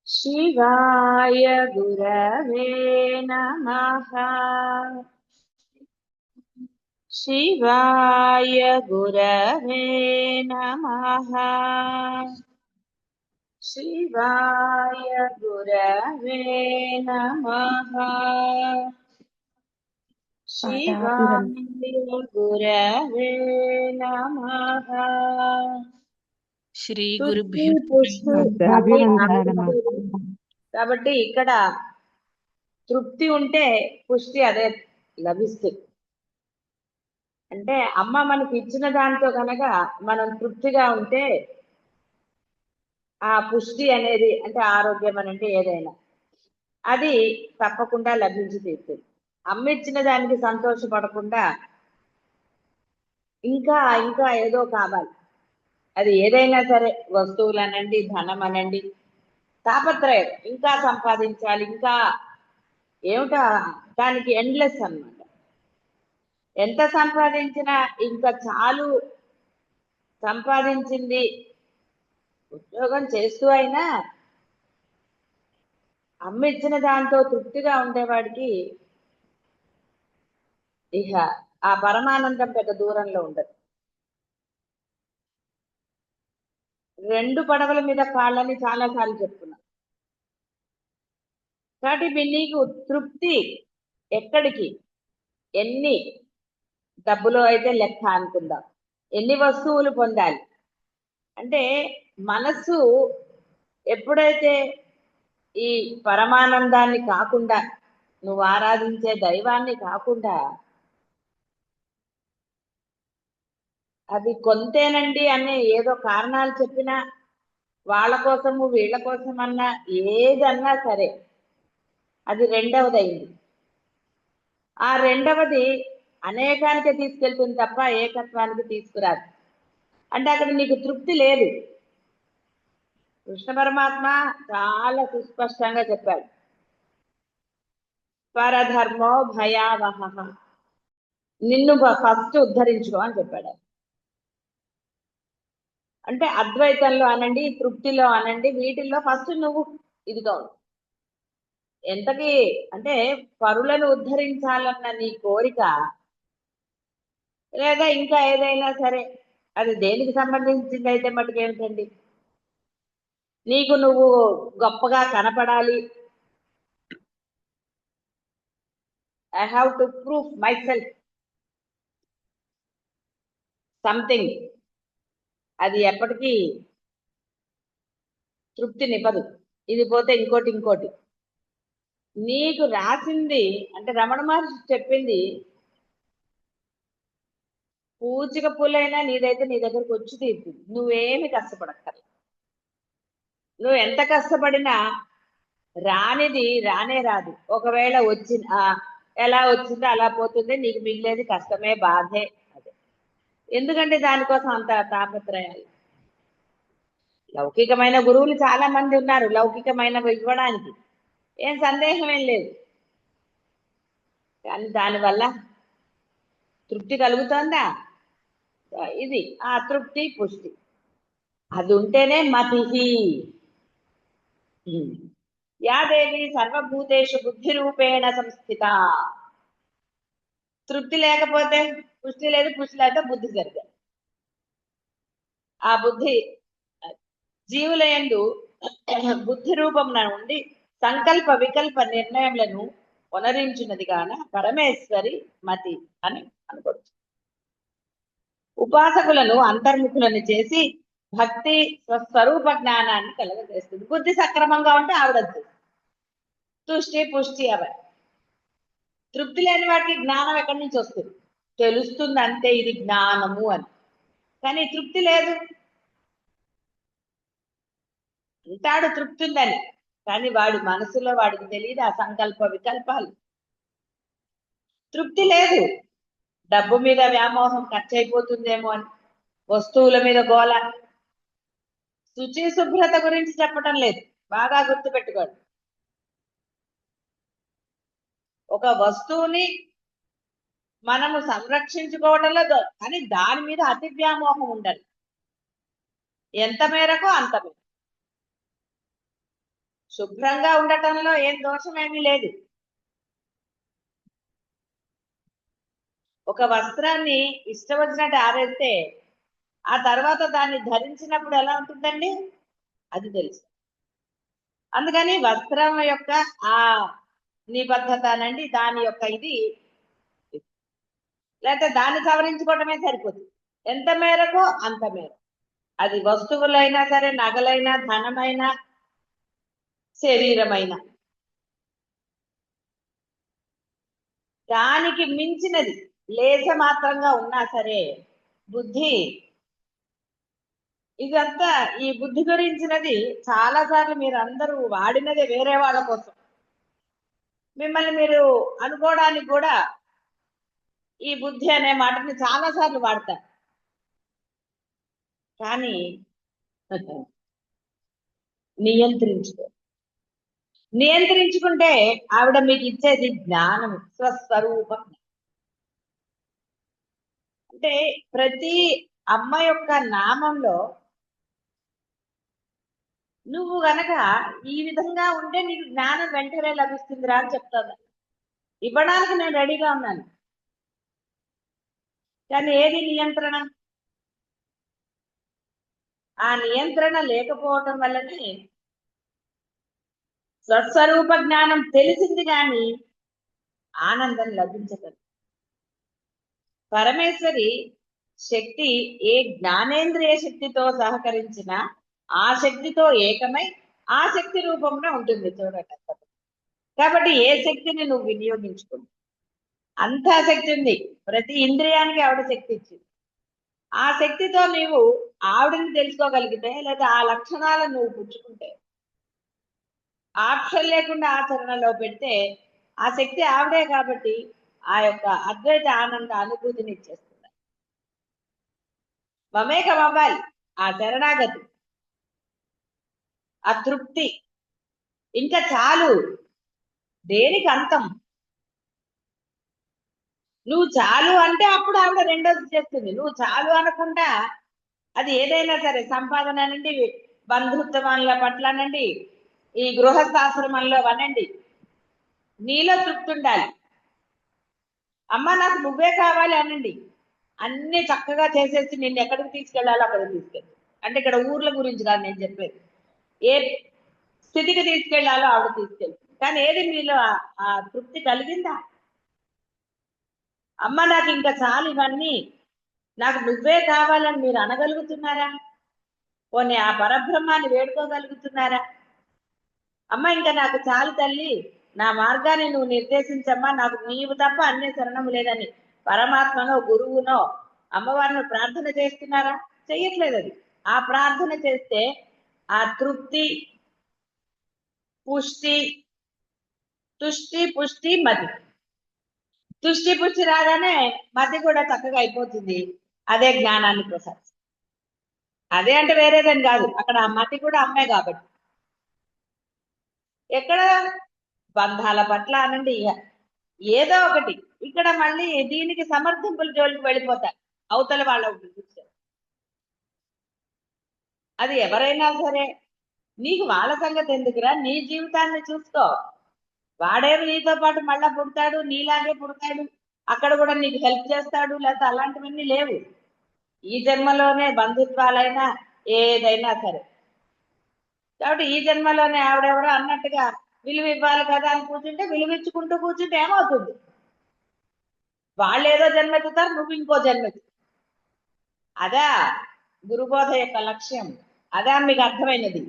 शिवाय गुरवे नमः। शिवाय गुरवे नमः। शिवाय गुरवे नमः। शिवाय गुरवे नमः। శ్రీ తృప్తి గురుభ్యో పుష్టి అన్ని కాబట్టి ఇక్కడ తృప్తి ఉంటే పుష్టి అదే లభిస్తుంది. అంటే అమ్మ మనకి ఇచ్చిన దాంతో కనుక మనం తృప్తిగా ఉంటే ఆ పుష్టి అనేది అంటే ఆరోగ్యం అనంటే ఏదైనా అది తప్పకుండా లభించి తీరుతుంది. అమ్మ ఇచ్చిన దానికి సంతోషపడకుండా ఇంకా ఇంకా ఏదో కావాలి. అది ఏదైనా సరే, వస్తువులు అనండి, ధనం అనండి, తాపత్రయం ఇంకా సంపాదించాలి, ఇంకా ఏమిటా దానికి ఎండ్లెస్ అన్నమాట. ఎంత సంపాదించినా ఇంకా చాలు, సంపాదించింది ఉద్యోగం చేస్తూ అయినా అమ్మ ఇచ్చిన దాంతో తృప్తిగా ఉండేవాడికి ఇక ఆ పరమానందం పెద్ద దూరంలో ఉండదు. రెండు పడవల మీద కాళ్ళని చాలాసార్లు చెప్తున్నా. కాబట్టి నీకు తృప్తి ఎక్కడికి, ఎన్ని డబ్బులో అయితే లెక్క అనుకుందాం, ఎన్ని వస్తువులు పొందాలి అంటే మనస్సు ఎప్పుడైతే ఈ పరమానందాన్ని కాకుండా, నువ్వు ఆరాధించే దైవాన్ని కాకుండా అది కొంతేనండి అనే ఏదో కారణాలు చెప్పినా, వాళ్ళ కోసము వీళ్ళ కోసం అన్నా, ఏదన్నా సరే అది రెండవది అయింది. ఆ రెండవది అనేకానికి తీసుకెళ్తుంది తప్ప ఏకత్వానికి తీసుకురాదు. అంటే అక్కడ నీకు తృప్తి లేదు. కృష్ణ పరమాత్మ చాలా సుస్పష్టంగా చెప్పాడు, పరధర్మో భయావహ, నిన్ను ఫస్ట్ ఉద్ధరించుకో అని చెప్పాడు. అంటే అద్వైతంలో అనండి, తృప్తిలో అనండి, వీటిల్లో ఫస్ట్ నువ్వు ఇదిగా ఉండు. ఎంతకి అంటే పరులను ఉద్ధరించాలన్న నీ కోరిక, లేదా ఇంకా ఏదైనా సరే, అది దేనికి సంబంధించింది అయితే మటుకు ఏమిటండి, నీకు నువ్వు గొప్పగా కనపడాలి, I have to proof my self something, అది ఎప్పటికీ తృప్తినివ్వదు. ఇది పోతే ఇంకోటి ఇంకోటి. నీకు రాసింది అంటే రమణ మహర్షి చెప్పింది, పూచిక పూలైనా నీదైతే నీ దగ్గరకు వచ్చి తీరుతుంది. నువ్వేమి కష్టపడక్కర్లేదు. నువ్వు ఎంత కష్టపడినా రానిది రానే రాదు. ఒకవేళ వచ్చిన ఎలా వచ్చిందో అలా పోతుంది. నీకు మిగిలేది కష్టమే, బాధే. అదే ఎందుకంటే దానికోసం అంత తాపత్రయాలు. లౌకికమైన గురువులు చాలా మంది ఉన్నారు, లౌకికమైనవి ఇవ్వడానికి ఏం సందేహం ఏం లేదు. కానీ దానివల్ల తృప్తి కలుగుతుందా? ఇది ఆ తృప్తి పుష్టి అది ఉంటేనే మతిహి. యాదేవి సర్వభూతేషు బుద్ధి రూపేణ సంస్థిత. తృప్తి లేకపోతే పుష్టి లేదు, పుష్టి లేకపోతే బుద్ధి సరిగ్గా. ఆ బుద్ధి జీవుల యందు బుద్ధి రూపమున ఉండి సంకల్ప వికల్ప నిర్ణయములను పునరించినది గాన పరమేశ్వరి మతి అని అనుకోవచ్చు. ఉపాసకులను అంతర్ముఖులను చేసి భక్తి స్వస్వరూప జ్ఞానాన్ని కలగజేస్తుంది. బుద్ధి సక్రమంగా ఉంటే ఆవిడ తుష్టి పుష్టి అవ. తృప్తి లేని వాటికి జ్ఞానం ఎక్కడి నుంచి వస్తుంది? తెలుస్తుంది అంతే, ఇది జ్ఞానము అని. కానీ తృప్తి లేదు. అంటాడు తృప్తి ఉందని, కానీ వాడి మనసులో వాడికి తెలియదు ఆ సంకల్ప వికల్పాలు. తృప్తి లేదు. డబ్బు మీద వ్యామోహం, ఖర్చు అయిపోతుందేమో అని, వస్తువుల మీద గోల. శుచి శుభ్రత గురించి చెప్పటం లేదు, బాగా గుర్తుపెట్టుకోండి. ఒక వస్తువుని మనము సంరక్షించుకోవడంలో కానీ దాని మీద అతి వ్యామోహం ఉండాలి. ఎంత మేరకు అంత మేరకు. శుభ్రంగా ఉండటంలో ఏం దోషమేమీ లేదు. ఒక వస్త్రాన్ని ఇష్టం వచ్చినట్టు ఆరేస్తే ఆ తర్వాత దాన్ని ధరించినప్పుడు ఎలా ఉంటుందండి అది తెలుసు. అందుకని వస్త్రం యొక్క ఆ నిబద్ధత అనండి, దాని యొక్క ఇది, లేకపోతే దాన్ని సవరించుకోవటమే సరిపోతుంది. ఎంత మేరకు అంత మేర. అది వస్తువులైనా సరే, నగలైనా, ధనమైనా, శరీరమైనా. దానికి మించినది లేస మాత్రంగా ఉన్నా సరే బుద్ధి, ఇదంతా ఈ బుద్ధి గురించినది చాలా సార్లు మీరు అందరూ వాడినదే వేరే వాళ్ళ కోసం. మిమ్మల్ని మీరు అనుకోవడానికి కూడా ఈ బుద్ధి అనే మాటని చాలా సార్లు వాడతారు. కానీ నియంత్రించుకో. నియంత్రించుకుంటే ఆవిడ మీకు ఇచ్చేది జ్ఞానం, స్వస్వరూపం. అంటే ప్రతి అమ్మ యొక్క నామంలో నువ్వు గనక ఈ విధంగా ఉంటే నీకు జ్ఞానం వెంటనే లభిస్తుందిరా అని చెప్తాను. ఇవ్వడానికి నేను రెడీగా ఉన్నాను. కానీ ఏది నియంత్రణ? ఆ నియంత్రణ లేకపోవటం వల్లనే స్వస్వరూప జ్ఞానం తెలిసింది కానీ ఆనందం లభించదు. పరమేశ్వరి శక్తి ఏ జ్ఞానేంద్రియ శక్తితో సహకరించిన ఆ శక్తితో ఏకమై ఆ శక్తి రూపంలో ఉంటుంది చూడండి. కాబట్టి ఏ శక్తిని నువ్వు వినియోగించుకుంటావు అంతా శక్తి ఉంది. ప్రతి ఇంద్రియానికి ఆవిడ శక్తి ఇచ్చింది. ఆ శక్తితో నీవు ఆవిడని తెలుసుకోగలిగితే, లేదా ఆ లక్షణాలను నువ్వు పుచ్చుకుంటే, ఆప్షన్ లేకుండా ఆచరణలో పెడితే ఆ శక్తి ఆవిడే కాబట్టి ఆ యొక్క అద్వైత ఆనంద అనుభూతిని ఇచ్చేస్తుంది. మమేకం అవ్వాలి. ఆ శరణాగతి, ఆ తృప్తి, ఇంకా చాలు. దేనికి అంతం? నువ్వు చాలు అంటే అప్పుడు ఆవిడ రెండోది చేస్తుంది. నువ్వు చాలు అనకుండా అది ఏదైనా సరే, సంపాదన అనండి, బంధుత్వాల పట్ల అనండి, ఈ గృహస్థాశ్రమంలో అనండి, నీలో తృప్తి ఉండాలి. అమ్మ నాకు నువ్వే కావాలి అనండి, అన్ని చక్కగా చేసేసి నిన్ను ఎక్కడికి తీసుకెళ్లాలో అక్కడికి తీసుకెళ్ళి, అంటే ఇక్కడ ఊర్ల గురించి కాదు నేను చెప్పేది, ఏ స్థితికి తీసుకెళ్లాలో ఆవిడ తీసుకెళ్ళి. కానీ ఏది మీలో ఆ తృప్తి కలిగిందా? అమ్మ నాకు ఇంకా చాలు ఇవన్నీ, నాకు నువ్వే కావాలని మీరు అనగలుగుతున్నారా? పోనీ ఆ పరబ్రహ్మాన్ని వేడుకోగలుగుతున్నారా? అమ్మ ఇంకా నాకు చాలు తల్లి, నా మార్గాన్ని నువ్వు నిర్దేశించమ్మా, నాకు నీవు తప్ప అన్య శరణము లేదని పరమాత్మనో గురువునో అమ్మవారిని ప్రార్థన చేస్తున్నారా? చెయ్యట్లేదు. అది ఆ ప్రార్థన చేస్తే ఆ తృప్తి, పుష్టి, తుష్టి, పుష్టి, మతి. తుష్టి పుష్టి రాగానే మతి కూడా చక్కగా అయిపోతుంది. అదే జ్ఞానాన్ని ప్రసాదిస్తుంది. అదే అంటే వేరేదని కాదు, అక్కడ ఆ మతి కూడా అమ్మే కాబట్టి. ఎక్కడ బంధాల పట్ల అనండి, ఏదో ఒకటి ఇక్కడ మళ్ళీ దీనికి సమర్థింపుల జోలికి వెళ్ళిపోతారు అవతల వాళ్ళ చూస్తే. అది ఎవరైనా సరే, నీకు వాళ్ళ సంగతి ఎందుకురా, నీ జీవితాన్ని చూసుకో. వాడేమి నీతో పాటు మళ్ళా పుడతాడు, నీలాగే పుడతాడు, అక్కడ కూడా నీకు హెల్ప్ చేస్తాడు, లేకపోతే అలాంటివన్నీ లేవు. ఈ జన్మలోనే బంధుత్వాలైనా ఏదైనా సరే. కాబట్టి ఈ జన్మలోనే ఆవిడెవరో అన్నట్టుగా విలువ ఇవ్వాలి కదా అని కూర్చుంటే, విలువిచ్చుకుంటూ కూర్చుంటే ఏమవుతుంది? వాళ్ళు ఏదో జన్మెత్తుతారు, నువ్వు ఇంకో జన్మెత్తు. అదా గురుబోధ యొక్క లక్ష్యం. అదా మీకు అర్థమైనది.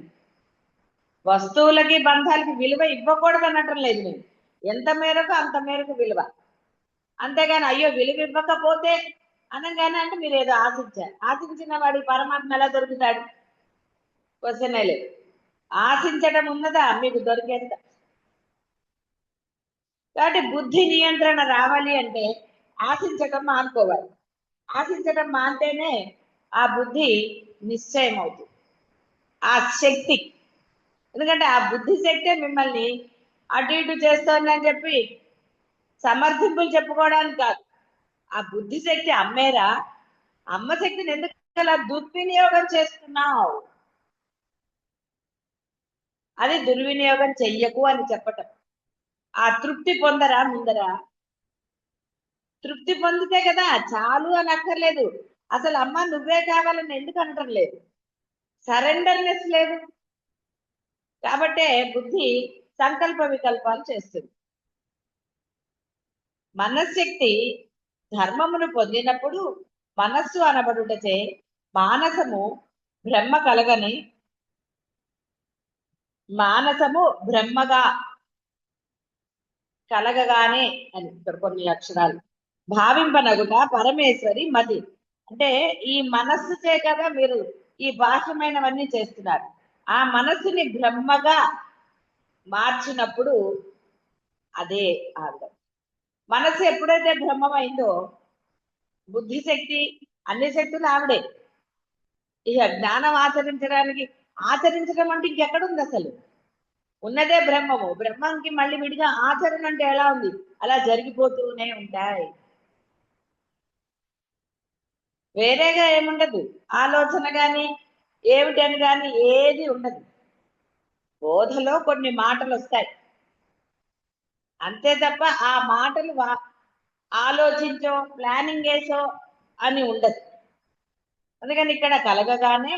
వస్తువులకి బంధాలకి విలువ ఇవ్వకూడదు అనటం లేదు నేను. ఎంత మేరకు అంత మేరకు విలువ. అంతేగాని అయ్యో విలువ ఇవ్వకపోతే అనగానే అంటే మీరు ఏదో ఆశించారు. ఆశించిన వాడి పరమాత్మ ఎలా దొరుకుతాడు? క్వశ్చనే లేదు. ఆశించడం ఉన్నదా మీకు దొరికేంత. కాబట్టి బుద్ధి నియంత్రణ రావాలి అంటే ఆశించడం మానుకోవాలి. ఆశించడం మాంటేనే ఆ బుద్ధి నిశ్చయం అవుతుంది, ఆ శక్తి. ఎందుకంటే ఆ బుద్ధి శక్తే మిమ్మల్ని అటు ఇటు చేస్తోందని చెప్పి సమర్థింపులు చెప్పుకోవడానికి కాదు. ఆ బుద్ధి శక్తి అమ్మేరా, అమ్మ శక్తిని ఎందుకు అలా దుర్వినియోగం చేస్తున్నావు? అది దుర్వినియోగం చెయ్యకు అని చెప్పటం. ఆ తృప్తి పొందరా ముందరా? తృప్తి పొందితే కదా చాలు అని అక్కర్లేదు. అసలు అమ్మ నువ్వే కావాలని ఎందుకు అనటం లేదు, సరెండర్నెస్ లేదు. కాబట్టే బుద్ధి సంకల్ప వికల్పాలు చేస్తుంది. మనశ్శక్తి ధర్మమును పొందినప్పుడు మనస్సు అనబడుటచే మానసము బ్రహ్మ కలగని, మానసము బ్రహ్మగా కలగగానే అని ఇక్కడ కొన్ని అక్షరాలు భావింపనగుట పరమేశ్వరి మతి. అంటే ఈ మనస్సుచే కదా మీరు ఈ బాహ్యమైనవన్నీ చేస్తున్నారు. ఆ మనస్సుని బ్రహ్మగా మార్చినప్పుడు అదే ఆవిడ మనస్సు ఎప్పుడైతే బ్రహ్మమైందో బుద్ధి శక్తి అన్ని శక్తులు ఆవిడే. ఇక జ్ఞానం ఆచరించడానికి, ఆచరించడం అంటే ఇంకెక్కడుంది అసలు? ఉన్నదే బ్రహ్మము. బ్రహ్మంకి మళ్ళీ విడిగా ఆచరణ అంటే ఎలా ఉంది? అలా జరిగిపోతూనే ఉంటాయి. వేరేగా ఏముండదు. ఆలోచన గాని ఏమిటని గాని ఏది ఉండదు. బోధలో కొన్ని మాటలు వస్తాయి అంతే తప్ప ఆ మాటలు ఆలోచించో ప్లానింగ్ వేసో అని ఉండదు. అందుకని ఇక్కడ కలగగానే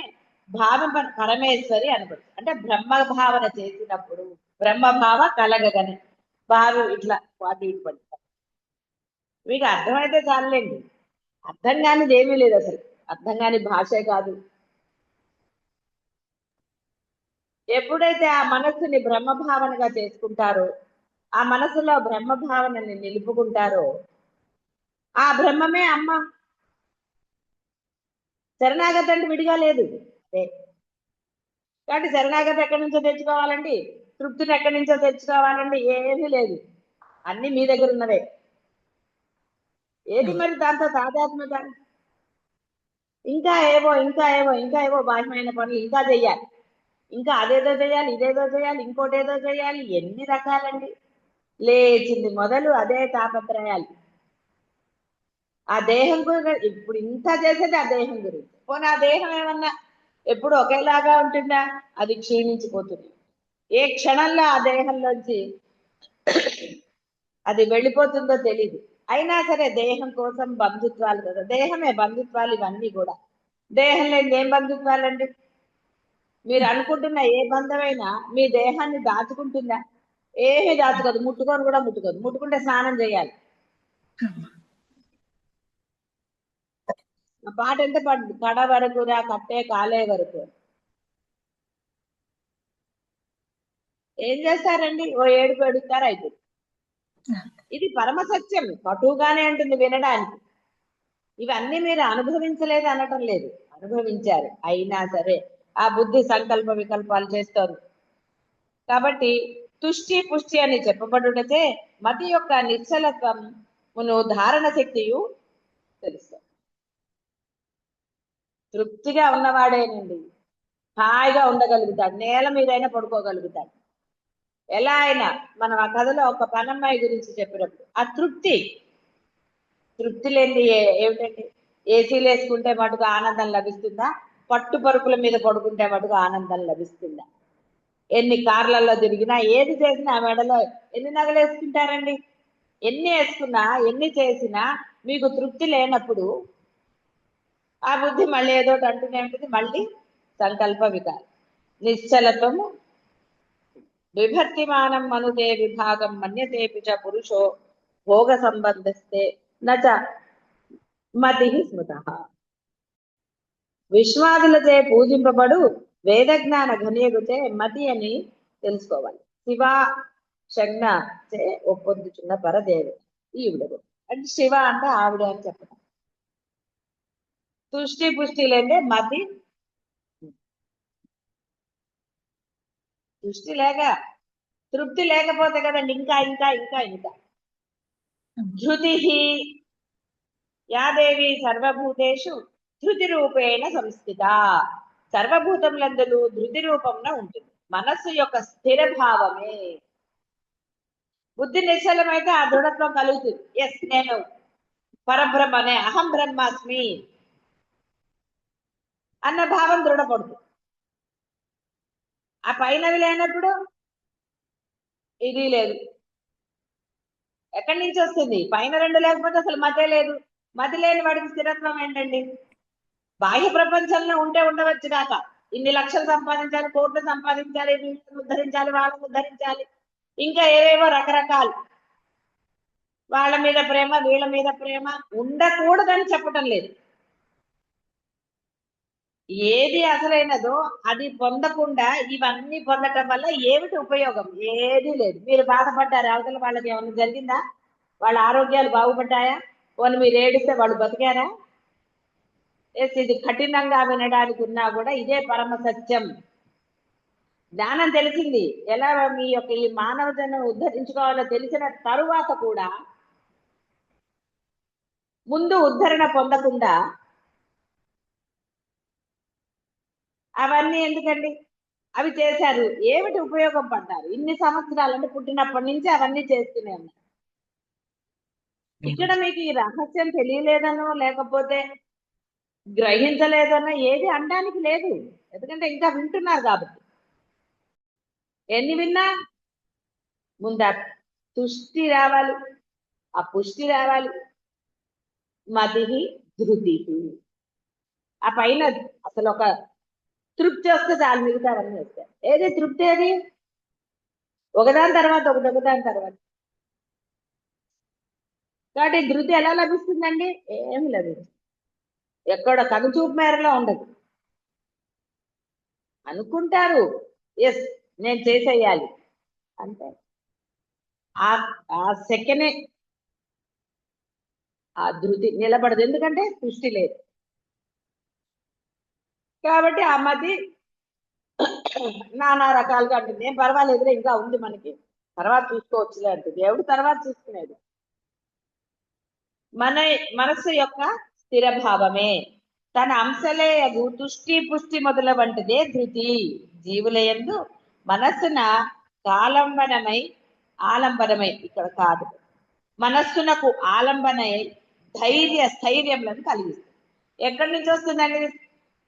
భావింప పరమేశ్వరి అనుకోవచ్చు. అంటే బ్రహ్మ భావన చేసినప్పుడు బ్రహ్మభావ కలగగానే వారు ఇట్లా వాటి ఇటు పడతారు. మీకు అర్థమైతే చాలండి. అర్థం కానిది ఏమీ లేదు అసలు. అర్థం కాని భాషే కాదు. ఎప్పుడైతే ఆ మనస్సుని బ్రహ్మభావనగా చేసుకుంటారో, ఆ మనసులో బ్రహ్మభావనని నిలుపుకుంటారో, ఆ బ్రహ్మమే అమ్మ. శరణాగతి అంటే విడిగా లేదు. అదే కాబట్టి శరణాగతి ఎక్కడి నుంచో తెచ్చుకోవాలండి, తృప్తిని ఎక్కడి నుంచో తెచ్చుకోవాలండి, ఏమీ లేదు. అన్ని మీ దగ్గర ఉన్నవే. ఏది మరి దాంతో తాదాత్మ్యత? ఇంకా ఏవో ఇంకా ఏవో ఇంకా ఏవో బాహ్యమైన పనులు ఇంకా చెయ్యాలి, ఇంకా అదేదో చేయాలి, ఇదేదో చేయాలి, ఇంకోటి ఏదో చేయాలి. ఎన్ని రకాలండి. లేచింది మొదలు అదే తాపత్రయాలు. ఆ దేహం గురించి ఇప్పుడు ఇంత చేసేది ఆ దేహం గురించి. పోనీ ఆ దేహం ఏమన్నా ఎప్పుడు ఒకేలాగా ఉంటుందా? అది క్షీణించిపోతుంది. ఏ క్షణంలో ఆ దేహంలోంచి అది వెళ్ళిపోతుందో తెలీదు. అయినా సరే దేహం కోసం బంధుత్వాలు కదా, దేహమే బంధుత్వాలు ఇవన్నీ కూడా. దేహం లేని ఏం బంధుత్వాలండి? మీరు అనుకుంటున్న ఏ బంధమైనా మీ దేహాన్ని దాచుకుంటుందా? ఏమీ దాచుకోదు. ముట్టుకొని కూడా ముట్టుకోదు. ముట్టుకుంటే స్నానం చేయాలి. ఆ పాట ఎంత పడుతుంది, కడ వరకు రా కట్టే కాలే వరకు. ఏం చేస్తారండి? ఓ ఏడుపు ఏడుస్తారు అయిపోయింది. ఇది పరమ సత్యం. కటువుగానే ఉంటుంది వినడానికి. ఇవన్నీ మీరు అనుభవించలేదు అనటం లేదు, అనుభవించారు. అయినా సరే ఆ బుద్ధి సంకల్ప వికల్పాలు చేస్తారు. కాబట్టి తుష్టి పుష్టి అని చెప్పబడుటచే మతి యొక్క నిశ్చలత్వమును ధారణ శక్తియు తెలుస్తుంది. తృప్తిగా ఉన్నవాడేనండి హాయిగా ఉండగలుగుతాడు, నేల మీదైనా పడుకోగలుగుతాడు. ఎలా అయినా మనం ఆ కథలో ఒక పనమ్మాయి గురించి చెప్పినప్పుడు ఆ తృప్తి, తృప్తి లేనిది ఏమిటండి? ఏసీలు వేసుకుంటే మటుకు ఆనందం లభిస్తుందా? పట్టు పరుపుల మీద పడుకుంటే మటుకు ఆనందం లభిస్తుందా? ఎన్ని కార్లలో తిరిగినా ఏది చేసినా మెడలో ఎన్ని నగలు వేసుకుంటారండి? ఎన్ని వేసుకున్నా ఎన్ని చేసినా మీకు తృప్తి లేనప్పుడు ఆ బుద్ధి మళ్ళీ ఏదో అంటూనే ఉంటుంది. మళ్ళీ సంకల్ప వికారం. నిశ్చలత్వము విభక్తిమానం మనుదే విభాగం మన్యతే చ పురుషో భోగ సంబంధస్తే నచ మతి స్మృత. విశ్వాదులచే పూజింపబడు వేదజ్ఞాన ఘనియగుచే మతి అని తెలుసుకోవాలి. శివ శగ్న చే ఒప్పొందుచున్న పరదేవి ఈవిడకు. అంటే శివ అంటే ఆవిడ అని చెప్పడం. తుష్టి పుష్టి లేదే మతి. దృష్టి లేక తృప్తి లేకపోతే కదండి ఇంకా ఇంకా ఇంకా ఇంకా. ధృతి యాదేవి సర్వభూతేషు ధృతి రూపేణ సంస్థిత. సర్వభూతములందరూ ధృతి రూపంలో ఉంటుంది. మనస్సు యొక్క స్థిర భావమే. బుద్ధి నిశ్చలమైతే ఆ దృఢత్వం కలుగుతుంది. ఎస్ నేను పరబ్రహ్మనే, అహం బ్రహ్మాస్మి అన్న భావం దృఢపడుతుంది. ఆ పైనవి లేనప్పుడు ఇది లేదు. ఎక్కడి నుంచి వస్తుంది? పైన రెండు లేకపోతే అసలు మతే లేదు. మతి లేని వాడికి స్థిరత్వం ఏంటండి? బాహ్య ప్రపంచంలో ఉంటే ఉండవచ్చు కాక, ఇన్ని లక్షలు సంపాదించాలి, కోట్లు సంపాదించాలి, వీళ్ళని ఉద్ధరించాలి, వాళ్ళని ఉద్ధరించాలి, ఇంకా ఏవేవో రకరకాలు, వాళ్ళ మీద ప్రేమ, వీళ్ళ మీద ప్రేమ ఉండకూడదని చెప్పటం లేదు. ఏది అసలైనదో అది పొందకుండా ఇవన్నీ పొందటం వల్ల ఏమిటి ఉపయోగం? ఏది లేదు. మీరు బాధపడ్డారు, అవతల వాళ్ళకి ఏమైనా జరిగిందా? వాళ్ళ ఆరోగ్యాలు బాగుపడ్డాయా? వాళ్ళు మీరు ఏడిస్తే వాళ్ళు బతికారా? ఎస్, ఇది కఠినంగా వినడానికి ఉన్నా కూడా ఇదే పరమ సత్యం. జ్ఞానం తెలిసింది, ఎలా మీ యొక్క ఈ మానవ జన్మ ఉద్ధరించుకోవాలో తెలిసిన తరువాత కూడా ముందు ఉద్ధరణ పొందకుండా అవన్నీ ఎందుకండి? అవి చేశారు, ఏమిటి ఉపయోగం పడ్డారు? ఇన్ని సంవత్సరాలంటే పుట్టినప్పటి నుంచి అవన్నీ చేస్తూనే ఉన్నారు. ఇక్కడ మీకు ఈ రహస్యం తెలియలేదనో లేకపోతే గ్రహించలేదనో ఏది అనడానికి లేదు, ఎందుకంటే ఇంకా వింటున్నారు కాబట్టి. ఎన్ని విన్నా ముందు తుష్టి రావాలి, ఆ పుష్టి రావాలి, మతి ధృతి, ఆ పైన అసలు ఒక తృప్తి వస్తే చాలు, మిగతావన్నీ వస్తాయి. ఏది తృప్తి? అది ఒకదాని తర్వాత ఒకటి, ఒకదాని తర్వాత. కాబట్టి ధృతి ఎలా లభిస్తుందండి? ఏమి లభిస్తుంది, ఎక్కడ కనుచూపు మేరలో ఉండదు. అనుకుంటారు, ఎస్ నేను చేసేయాలి అంటే ఆ ఆ సెకండే ఆ ధృతి నిలబడదు, ఎందుకంటే సృష్టి లేదు కాబట్టి. ఆ మతి నానా రకాలుగా అంటుంది, ఏం పర్వాలేదులే ఇంకా ఉంది మనకి, తర్వాత చూసుకోవచ్చులే అంటుంది. ఎవడు తర్వాత చూసుకునేది? మన మనస్సు యొక్క స్థిర భావమే, తన అంశలేయగు తుష్టి పుష్టి మొదల వంటిదే ధృతి. జీవుల యందు మనస్సున కాలంబనమై ఆలంబనమై, ఇక్కడ కాదు, మనస్సునకు ఆలంబనై ధైర్య స్థైర్యములను కలిగిస్తుంది. ఎక్కడి నుంచి వస్తుందండి?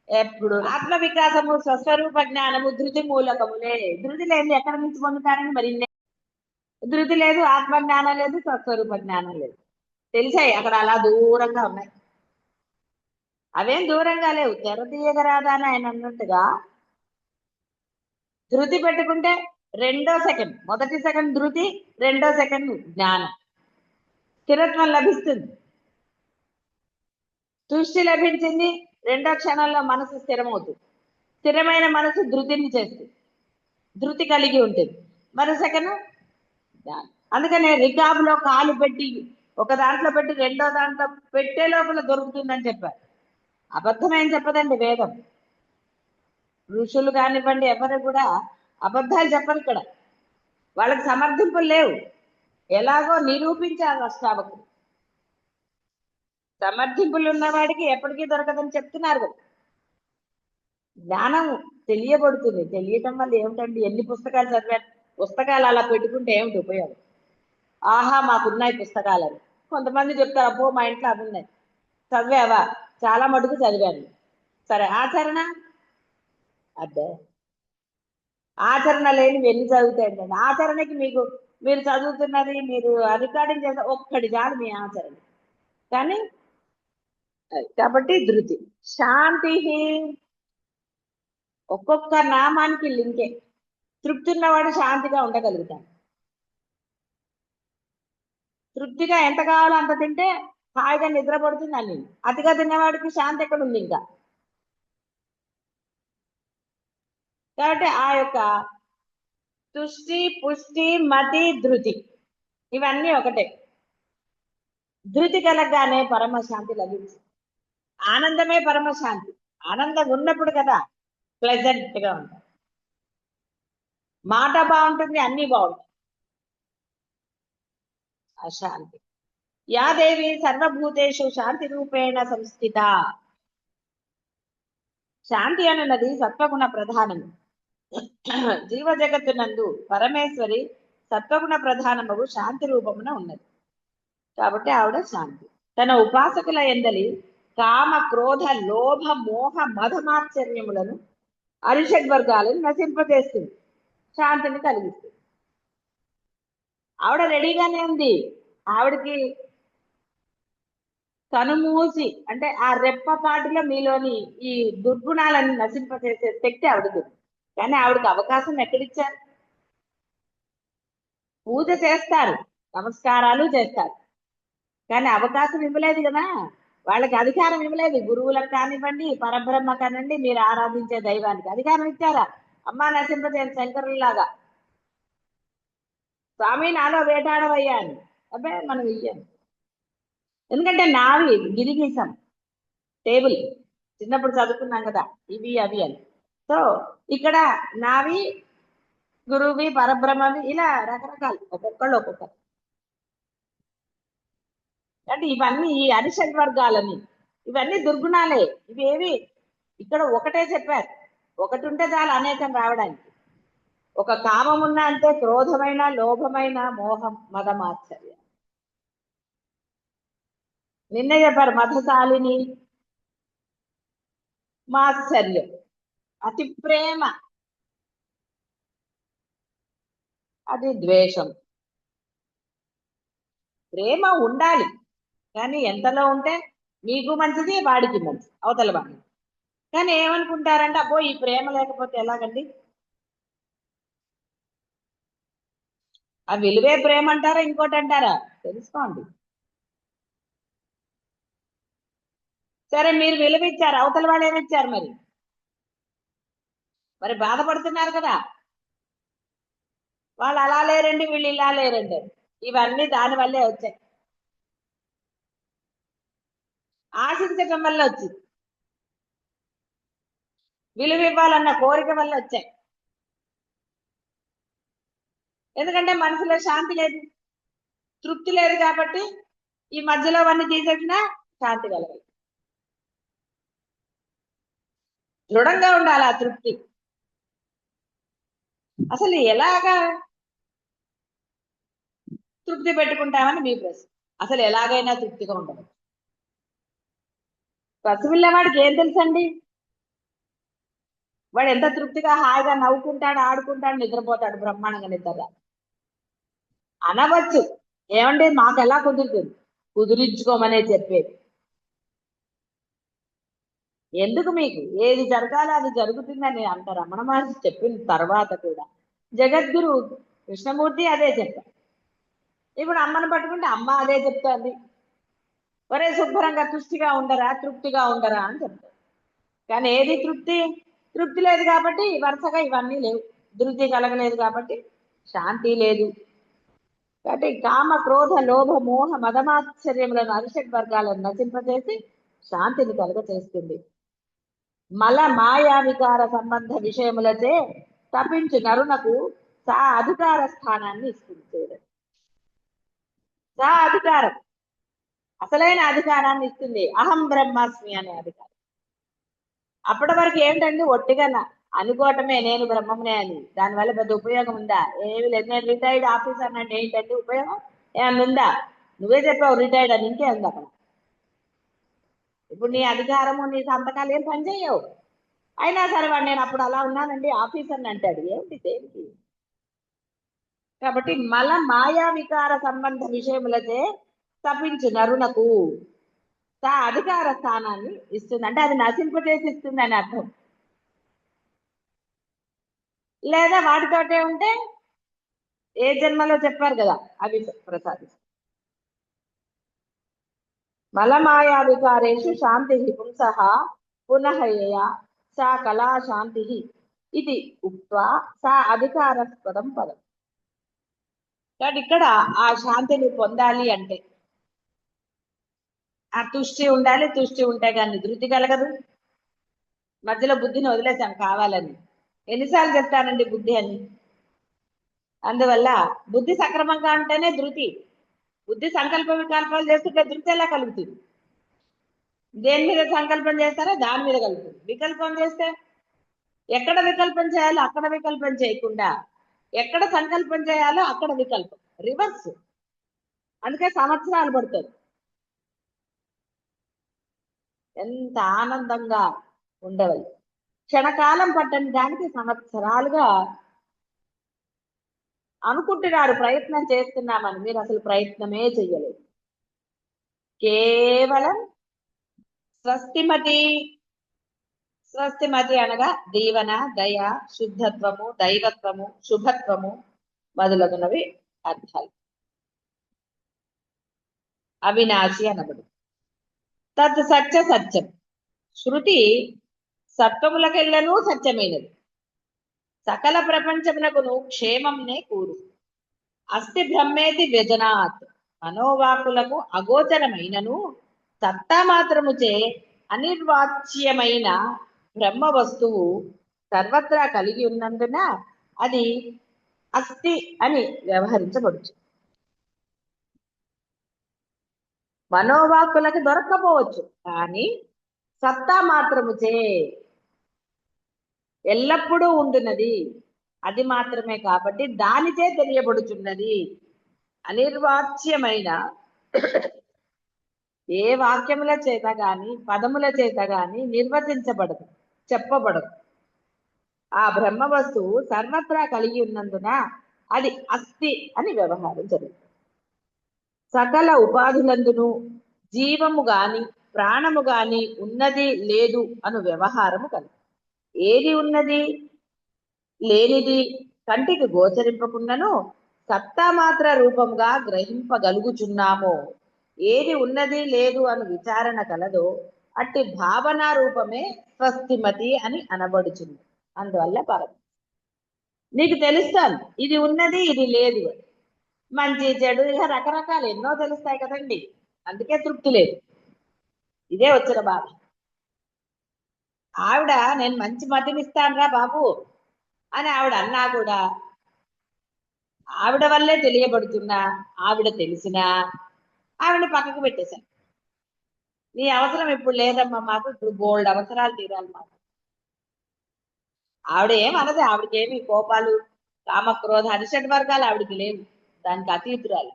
ఎప్పుడు ఆత్మ వికాసము, స్వస్వరూప జ్ఞానము ధృతి మూలకములే. ధృతి లేదు ఎక్కడి నుంచి పొందుతారని మరి ధృతి లేదు, ఆత్మ జ్ఞానం లేదు, స్వస్వరూప జ్ఞానం లేదు. తెలిసాయి అక్కడ అలా దూరంగా ఉన్నాయి. అవేం దూరంగా లేవు, తెర తీయగరాదా అని ఆయన అన్నట్టుగా ధృతి పెట్టుకుంటే రెండో సెకండ్, మొదటి సెకండ్ ధృతి, రెండో సెకండ్ జ్ఞానం, స్థిరత్వం లభిస్తుంది. దృష్టి లభించింది, రెండో క్షణంలో మనసు స్థిరమవుతుంది. స్థిరమైన మనసు ధృతిని చేస్తుంది, ధృతి కలిగి ఉంటుంది. మరో సెకండ్ జ్ఞానం. అందుకనే రికాబులో కాలు పెట్టి ఒక దాంట్లో పెట్టి రెండో దాంట్లో పెట్టే లోపల దొరుకుతుందని చెప్పారు. అబద్ధమేం చెప్పదండి వేదం. ఋషులు కానివ్వండి ఎవరు కూడా అబద్ధాలు చెప్పరు ఇక్కడ, వాళ్ళకి సమర్థింపులు లేవు, ఎలాగో నిరూపించారు అష్టావకులు. సమర్థింపులు ఉన్నవాడికి ఎప్పటికీ దొరకదని చెప్తున్నారు కదా. జ్ఞానం తెలియబడుతుంది, తెలియటం వల్ల ఏమిటండి? ఎన్ని పుస్తకాలు చదివారు? పుస్తకాలు అలా పెట్టుకుంటే ఏమిటి ఉపయోగం? ఆహా మాకున్నాయి పుస్తకాలని కొంతమంది చెప్తారు, అబ్బో మా ఇంట్లో అవి ఉన్నాయి. చదివావా? చాలా మటుకు చదివాను. సరే, ఆచరణ? అబ్బే, ఆచరణ లేని ఎన్ని చదువుతాయండి? ఆచరణకి మీకు మీరు చదువుతున్నది, మీరు రికార్డింగ్ చేసే ఒక్కటి చాలు మీ ఆచరణ. కానీ కాబట్టి ధృతి. శాంతి, ఒక్కొక్క నామానికి లింకే. తృప్తి ఉన్నవాడు శాంతిగా ఉండగలుగుతాడు. తృప్తిగా ఎంత కావాలో అంత తింటే హాయిగా నిద్రపడుతుంది అని. అతిగా తిన్నవాడికి శాంతి ఎక్కడ ఉంది ఇంకా? కాబట్టి ఆ యొక్క తుష్టి పుష్టి మతి ధృతి ఇవన్నీ ఒకటే. ధృతి కలగగానే పరమశాంతి లభించింది. ఆనందమే పరమశాంతి. ఆనందం ఉన్నప్పుడు కదా ప్లెజెంట్ గా ఉంటుంది, మాట బాగుంటుంది, అన్ని బాగుంటాయి. అశాంతి. యా దేవి సర్వభూతేషు శాంతి రూపేణ సంస్థిత. శాంతి అనున్నది సత్వగుణ ప్రధానము. జీవ జగత్తునందు పరమేశ్వరి సత్వగుణ ప్రధానము శాంతి రూపమున ఉన్నది కాబట్టి ఆవిడ శాంతి. తన ఉపాసకుల ఎందలి కామ క్రోధ లోభ మోహ మధమాశ్చర్యములను అరిషడ్ వర్గాలను నశింపజేస్తుంది, శాంతిని కలిగిస్తుంది. ఆవిడ రెడీగానే ఉంది. ఆవిడకి కనుమూసి అంటే ఆ రెప్పపాటులో మీలోని ఈ దుర్గుణాలను నశింపజేసే శక్తి ఆవిడకు. కానీ ఆవిడకి అవకాశం ఎక్కడిచ్చారు? పూజ చేస్తారు, నమస్కారాలు చేస్తారు, కానీ అవకాశం ఇవ్వలేదు కదా. వాళ్ళకి అధికారం ఇవ్వలేదు. గురువులకు కానివ్వండి, పరబ్రహ్మ కానివ్వండి, మీరు ఆరాధించే దైవానికి అధికారం ఇచ్చారా? అమ్మా నశింపజేయండి శంకరులాగా, స్వామి నాలో వేటాడవయ్యా అని. అబ్బాయి మనం ఇయ్యాం. ఎందుకంటే నావి గిరిగీసాం టేబుల్, చిన్నప్పుడు చదువుకున్నాం కదా ఇవి అవి అని. సో ఇక్కడ నావి, గురువువి, పరబ్రహ్మవి, ఇలా రకరకాలు, ఒక్కొక్కళ్ళు ఒక్కొక్కరు. అంటే ఇవన్నీ ఈ అరిషడ్ వర్గాలని, ఇవన్నీ దుర్గుణాలే. ఇవేవి ఇక్కడ ఒకటే చెప్పారు, ఒకటి ఉంటే చాలు అనేకం రావడానికి. ఒక కామం ఉన్నా అంటే క్రోధమైన, లోభమైన, మోహం, మదమాశ్చర్య. నిన్నే చెప్పారు మధుశాలిని, మాశ్చర్యం, అతి ప్రేమ, అది ద్వేషం. ప్రేమ ఉండాలి, కానీ ఎంతలో ఉంటే మీకు మంచిది, వాడికి మంచిది, అవతల వాడి. కానీ ఏమనుకుంటారంటే అబ్బో ఈ ప్రేమ లేకపోతే ఎలాగండి? ఆ విలువే ప్రేమ అంటారా, ఇంకోటి అంటారా? తెలుసుకోండి. సరే మీరు విలువ ఇచ్చారు, అవతల వాళ్ళు ఏమిచ్చారు మరి? మరి బాధపడుతున్నారు కదా. వాళ్ళు అలా లేరండి, వీళ్ళు ఇలా లేరండి. ఇవన్నీ దాని వల్లే వచ్చాయి. ఆశించటం వల్ల వచ్చింది, విలువ ఇవ్వాలన్న కోరిక వల్ల వచ్చాయి. ఎందుకంటే మనసులో శాంతి లేదు, తృప్తి లేదు, కాబట్టి ఈ మధ్యలో అవన్నీ తీసేసినా శాంతి కలగాలి. దృఢంగా ఉండాలి ఆ తృప్తి. అసలు ఎలాగా తృప్తి పెట్టుకుంటామని మీ ప్రశ్న. అసలు ఎలాగైనా తృప్తిగా ఉండదు. పసిపిల్లవాడికి ఏం తెలుసండి? వాడు ఎంత తృప్తిగా హాయిగా నవ్వుకుంటాడు, ఆడుకుంటాడు, నిద్రపోతాడు బ్రహ్మాండంగా నిద్ర. అనవచ్చు, ఏమండి మాకు ఎలా కుదురుతుంది? కుదిరించుకోమనే చెప్పేది. ఎందుకు మీకు ఏది జరగాలో అది జరుగుతుందని అంత రమణ మహర్షి చెప్పిన తర్వాత కూడా జగద్గురు కృష్ణమూర్తి అదే చెప్పారు. ఇప్పుడు అమ్మను పట్టుకుంటే అమ్మ అదే చెప్తోంది, ఒరే శుభ్రంగా తుష్టిగా ఉండరా, తృప్తిగా ఉండరా అని చెప్తారు. కానీ ఏది తృప్తి? తృప్తి లేదు కాబట్టి వరుసగా ఇవన్నీ లేవు. ధృతి కలగలేదు కాబట్టి శాంతి లేదు. కాబట్టి కామ, క్రోధ, లోభ, మోహ, మదమాశ్చర్యములను అరిషడ్ వర్గాలను నశింపజేసి శాంతిని కలుగచేస్తుంది. మల మాయా వికార సంబంధ విషయములచే తపించు నరునకు సా అధికార స్థానాన్ని ఇస్తుంది. సా అధికారం, అసలైన అధికారాన్ని ఇస్తుంది, అహం బ్రహ్మాస్మి అనే అధికారం. అప్పటి వరకు ఏంటండి, ఒట్టిగా అనుకోవటమే నేను బ్రహ్మమునే అని. దానివల్ల పెద్ద ఉపయోగం ఉందా? ఏమి లేదు. నేను రిటైర్డ్ ఆఫీసర్ అంటే ఏంటండి ఉపయోగం? ఏమన్నా ఉందా? నువ్వే చెప్పావు రిటైర్డ్ అని, ఇంకే ఉంది అక్కడ. ఇప్పుడు నీ అధికారము, నీ సంతకాలు ఏం పనిచేయవు. అయినా సరే వాడు నేను అప్పుడు అలా ఉన్నానండి ఆఫీసర్ అంటాడు. ఏమిటి దేనికి? కాబట్టి మల మాయా వికార సంబంధ విషయములచే తప్పించు నరునకు తా అధికార స్థానాన్ని ఇస్తుంది. అంటే అది నశింపజేసి ఇస్తుంది అని అర్థం. లేదా వాటితోటే ఉంటే ఏ జన్మలో చెప్పారు కదా అవి ప్రసాదిస్తుంది. మలమాయా వికారేషు శాంతి పుంస పునఃయ సా కళా శాంతి ఇది ఉక్త్వా సా అధికారస్పదం పదం. కాబట్టి ఇక్కడ ఆ శాంతిని పొందాలి అంటే ఆ తుష్టి ఉండాలి. తుష్టి ఉంటే కానీ ధృతి కలగదు. మధ్యలో బుద్ధిని వదిలేసాను కావాలని. ఎన్నిసార్లు చెప్తానండి బుద్ధి అని? అందువల్ల బుద్ధి సక్రమంగా ఉంటేనే ధృతి. బుద్ధి సంకల్ప వికల్పాలు చేస్తుంటే ధృతి ఎలా కలుగుతుంది? దేని మీద సంకల్పం చేస్తారో దాని మీద కలుగుతుంది. వికల్పం చేస్తే ఎక్కడ వికల్పం చేయాలో అక్కడ వికల్పం చేయకుండా, ఎక్కడ సంకల్పం చేయాలో అక్కడ వికల్పం, రివర్స్. అందుకే సంవత్సరాలు పడుతుంది. ఎంత ఆనందంగా ఉండవాలి. క్షణకాలం పట్టని దానికి సంవత్సరాలుగా అనుకుంటున్నారు ప్రయత్నం చేస్తున్నామని. మీరు అసలు ప్రయత్నమే చెయ్యలేదు. కేవలం స్వస్తిమతి. స్వస్తిమతి అనగా దీవన, దయ, శుద్ధత్వము, దైవత్వము, శుభత్వము మొదలగునవి అర్థాలు. అవినాశి అనబడు. తత్ సత్య సత్యం. శృతి సత్వములకెళ్ళను సత్యమైనది. సకల ప్రపంచమునకును క్షేమంనే కూరు. అస్థి బ్రహ్మేతి వ్యజనాత్. మనోవాకులకు అగోచరమైనను సత్తా మాత్రముచే అనిర్వాచ్యమైన బ్రహ్మ వస్తువు సర్వత్రా కలిగి ఉన్నందున అది అస్థి అని వ్యవహరించబడుచు. మనోవాకులకు దొరక్కపోవచ్చు, కానీ సత్తా మాత్రముచే ఎల్లప్పుడూ ఉంటున్నది. అది మాత్రమే కాబట్టి దానిచే తెలియబడుచున్నది. అనిర్వాచ్యమైన ఏ వాక్యముల చేత గాని పదముల చేత గాని నిర్వచించబడదు, చెప్పబడదు. ఆ బ్రహ్మ వస్తువు సర్వత్రా కలిగి ఉన్నందున అది అస్థి అని వ్యవహారం జరుగుతుంది. సకల ఉపాధులందును జీవము గాని ప్రాణము గాని ఉన్నది లేదు అను వ్యవహారము కలదు. ఏది ఉన్నది లేనిది కంటికి గోచరింపకుండాను సత్తా మాత్ర రూపంగా గ్రహింపగలుగుచున్నామో, ఏది ఉన్నది లేదు అను విచారణ కలదో అట్టి భావనా రూపమే స్వస్తిమతి అని అనబడుచుంది. అందువల్ల పరం నీకు తెలుస్తాను ఇది ఉన్నది ఇది లేదు అని. మంచి చెడు ఇక రకరకాలు ఎన్నో తెలుస్తాయి కదండి, అందుకే తృప్తి లేదు. ఇదే వచ్చిన బాధ. ఆవిడ నేను మంచి మతినిస్తానురా బాబు అని ఆవిడ అన్నా కూడా ఆవిడ వల్లే తెలియబడుతున్నా, ఆవిడ తెలిసినా ఆవిడని పక్కకు పెట్టేశాను. నీ అవసరం ఇప్పుడు లేదమ్మా, మాకు ఇప్పుడు బోల్డ్ అవసరాలు తీరాలి మాకు. ఆవిడ ఏమన్నది, ఆవిడకేమి కోపాలు కామక్రోధ అరిషడ్ వర్గాలు ఆవిడకి లేవు, దానికి అతీతురాలు.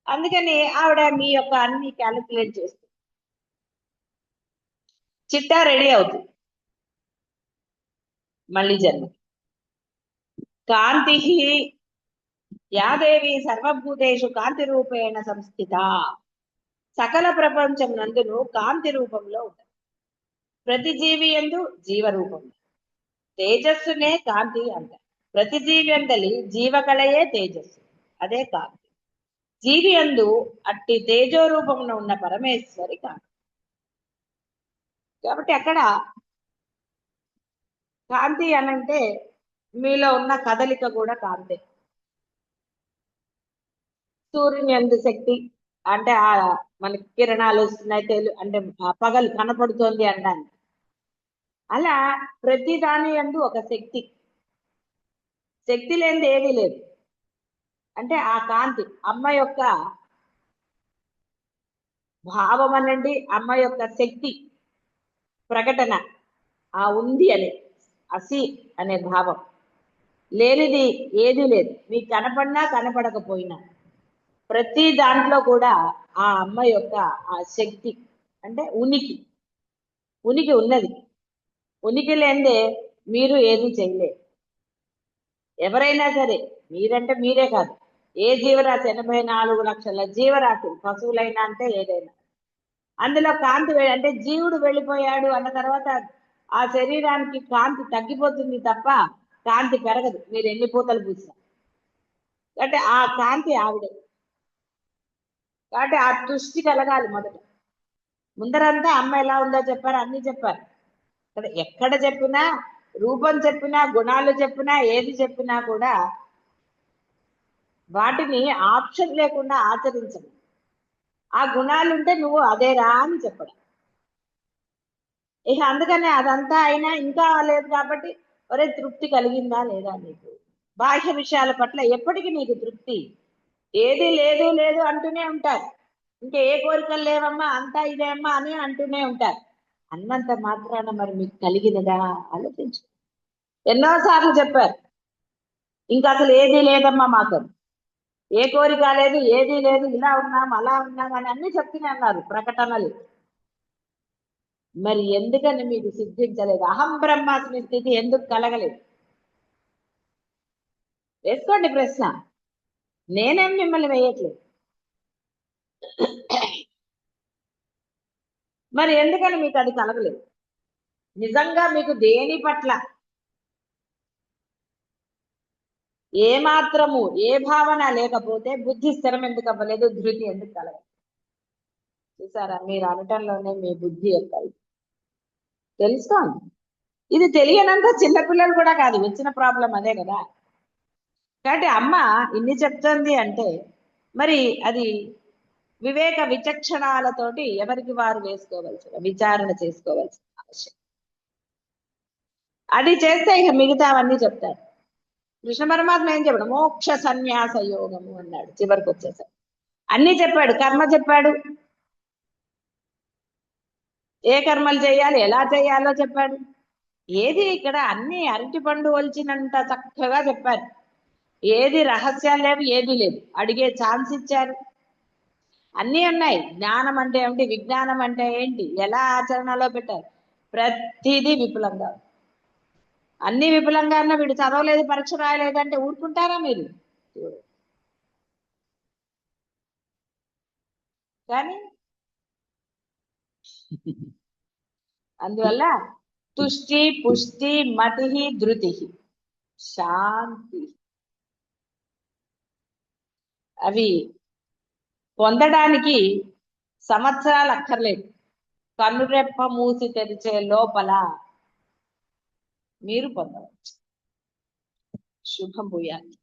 అందుకని ఆవిడ మీ యొక్క అన్ని క్యాలిక్యులేట్ చేస్తుంది. చిట్టా రెడీ అవుతుంది మళ్ళీ జన్మ. కాంతి యాదేవి సర్వభూతేషు కాంతి రూపేణ సంస్థిత. సకల ప్రపంచం నందును కాంతి రూపంలో ఉంటుంది. ప్రతి జీవి యందు జీవరూపం. తేజస్సునే కాంతి అంటారు. ప్రతి జీవి అందలి జీవకళయే తేజస్సు, అదే కాంతి. జీవి యందు అట్టి తేజో రూపమున ఉన్న పరమేశ్వరి కాంతి. కాబట్టి అక్కడ కాంతి అనంటే మీలో ఉన్న కదలిక కూడా కాంతే. సూర్యుని యందు శక్తి అంటే ఆ మనకి కిరణాలు వస్తున్నాయి, అంటే పగలు కనపడుతోంది అనడానికి. అలా ప్రతి దాని యందు ఒక శక్తి. శక్తి లేనిది ఏదీ లేదు. అంటే ఆ కాంతి అమ్మ యొక్క భావం అనండి, అమ్మ యొక్క శక్తి ప్రకటన ఆ ఉంది అని, అసి అనే భావం. లేనిది ఏదీ లేదు. మీకు కనపడినా కనపడకపోయినా ప్రతి దాంట్లో కూడా ఆ అమ్మ యొక్క ఆ శక్తి అంటే ఉనికి ఉన్నది. ఉనికి లేనిదే మీరు ఏది చేయలేరు. ఎవరైనా సరే, మీరంటే మీరే కాదు, ఏ జీవరాశి 84 లక్షల జీవరాశి, పశువులైనా అంటే ఏదైనా, అందులో కాంతి అంటే జీవుడు వెళ్ళిపోయాడు అన్న తర్వాత ఆ శరీరానికి కాంతి తగ్గిపోతుంది తప్ప కాంతి పెరగదు, మీరు ఎన్ని పూతలు పూసినా. అంటే ఆ కాంతి ఆవిడే. కాబట్టి ఆ దృష్టి కలగాలి మొదట. ముందరంతా అమ్మ ఎలా ఉందో చెప్పారు, అన్ని చెప్పారు. ఎక్కడ చెప్పినా, రూపం చెప్పినా, గుణాలు చెప్పినా, ఏది చెప్పినా కూడా వాటిని ఆప్షన్ లేకుండా ఆచరించడం. ఆ గుణాలు ఉంటే నువ్వు అదేరా అని చెప్పడం. ఇక అందుకనే అదంతా అయినా ఇంకా లేదు కాబట్టి ఒరే తృప్తి కలిగిందా లేదా నీకు? బాహ్య విషయాల పట్ల ఎప్పటికీ నీకు తృప్తి ఏది లేదు లేదు అంటూనే ఉంటారు. ఇంకా ఏ కోరికలు లేవమ్మా, అంతా ఇదేమ్మా అని అంటూనే ఉంటారు. అన్నంత మాత్రాన మరి మీకు కలిగినదా ఆలోచించు. ఎన్నోసార్లు చెప్పారు, ఇంకా అసలు ఏదీ లేదమ్మా మాకు, ఏ కోరిక లేదు, ఏదీ లేదు, ఇలా ఉన్నాం అలా ఉన్నాం అని అన్ని చెప్తూనే అన్నారు ప్రకటనలు. మరి ఎందుకని మీకు సిద్ధించలేదు? అహం బ్రహ్మాస్మి స్థితి ఎందుకు కలగలేదు? వేసుకోండి ప్రశ్న. నేనేం మిమ్మల్ని వేయట్లేదు. మరి ఎందుకని మీకు అది కలగలేదు? నిజంగా మీకు దేని పట్ల ఏ మాత్రము ఏ భావన లేకపోతే బుద్ధి స్థిరం ఎందుకు అవ్వలేదు? ధృతి ఎందుకు కలగలేదు? చూసారా, మీరు అనటంలోనే మీ బుద్ధి యొక్క తెలుసుకోండి. ఇది తెలియనంత చిన్నపిల్లలు కూడా కాదు, వచ్చిన ప్రాబ్లం అదే కదా. కాబట్టి అమ్మ ఇన్ని చెప్తుంది అంటే మరి అది వివేక విచక్షణాలతోటి ఎవరికి వారు వేసుకోవాల్సిన విచారణ చేసుకోవాల్సిన అవసరం. అది చేస్తే ఇక మిగతావన్నీ చెప్తారు. కృష్ణ పరమాత్మ ఏం చెప్పాడు? మోక్ష సన్యాస యోగము అన్నాడు. చివరికి వచ్చేసాడు, అన్ని చెప్పాడు. కర్మ చెప్పాడు, ఏ కర్మలు చేయాలి, ఎలా చేయాలో చెప్పాడు. ఏది ఇక్కడ అన్ని అరటి పండు ఒలిచినంత చక్కగా చెప్పారు. ఏది రహస్యాలు లేవు, ఏది లేదు, అడిగే ఛాన్స్ ఇచ్చారు. అన్నీ ఉన్నాయి. జ్ఞానం అంటే ఏమిటి, విజ్ఞానం అంటే ఏంటి, ఎలా ఆచరణలో పెట్టారు, ప్రతిదీ విపులంగా. అన్ని విపులంగా అన్న వీడు చదవలేదు, పరీక్ష రాయలేదు అంటే ఊరుకుంటారా మీరు? కానీ అందువల్ల తుష్టి పుష్టి మతి ధృతి శాంతి అవి పొందడానికి సంవత్సరాలు అక్కర్లేదు. కన్నురెప్ప మూసి తెరిచే లోపల మీరు పొందవచ్చు. శుభం భూయాలి.